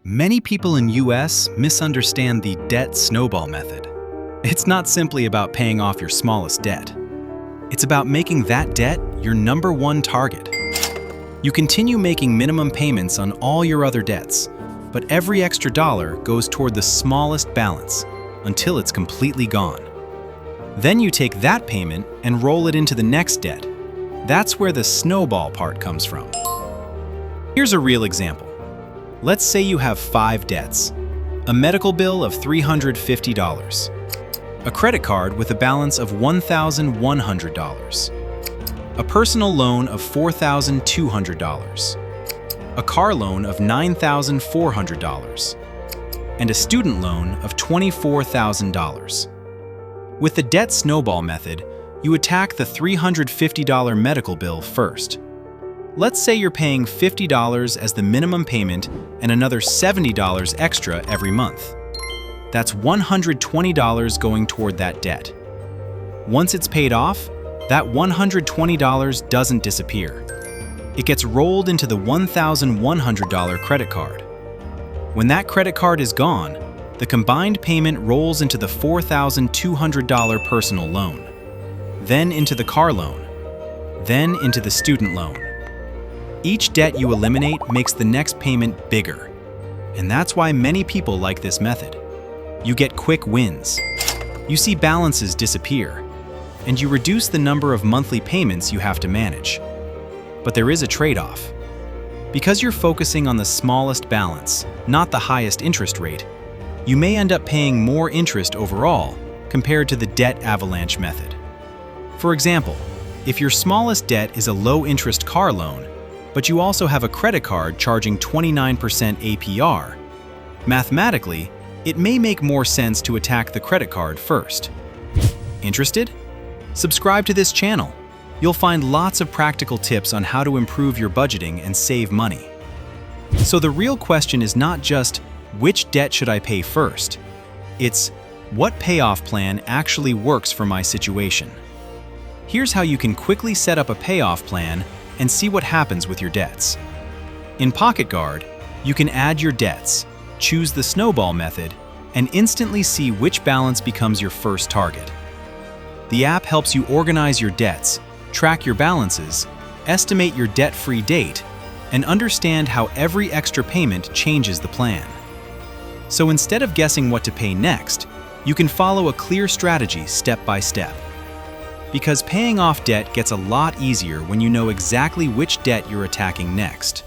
Many people in US misunderstand the debt snowball method. It's not simply about paying off your smallest debt. It's about making that debt your number one target. You continue making minimum payments on all your other debts, but every extra dollar goes toward the smallest balance until it's completely gone. Then you take that payment and roll it into the next debt. That's where the snowball part comes from. Here's a real example. Let's say you have 5 debts: a medical bill of $350, a credit card with a balance of $1,100, a personal loan of $4,200, a car loan of $9,400, and a student loan of $24,000. With the debt snowball method, you attack the $350 medical bill first. Let's say you're paying $50 as the minimum payment and another $70 extra every month. That's $120 going toward that debt. Once it's paid off, that $120 doesn't disappear. It gets rolled into the $1,100 credit card. When that credit card is gone, the combined payment rolls into the $4,200 personal loan, then into the car loan, then into the student loan. Each debt you eliminate makes the next payment bigger, and that's why many people like this method. You get quick wins. You see balances disappear, and you reduce the number of monthly payments you have to manage. But there is a trade-off. Because you're focusing on the smallest balance, not the highest interest rate, you may end up paying more interest overall compared to the debt avalanche method. For example, if your smallest debt is a low-interest car loan, but you also have a credit card charging 29% APR, mathematically, it may make more sense to attack the credit card first. Interested? Subscribe to this channel. You'll find lots of practical tips on how to improve your budgeting and save money. So the real question is not just, which debt should I pay first? It's, what payoff plan actually works for my situation? Here's how you can quickly set up a payoff plan and see what happens with your debts. In PocketGuard, you can add your debts, choose the snowball method, and instantly see which balance becomes your first target. The app helps you organize your debts, track your balances, estimate your debt-free date, and understand how every extra payment changes the plan. So instead of guessing what to pay next, you can follow a clear strategy step by step. Because paying off debt gets a lot easier when you know exactly which debt you're attacking next.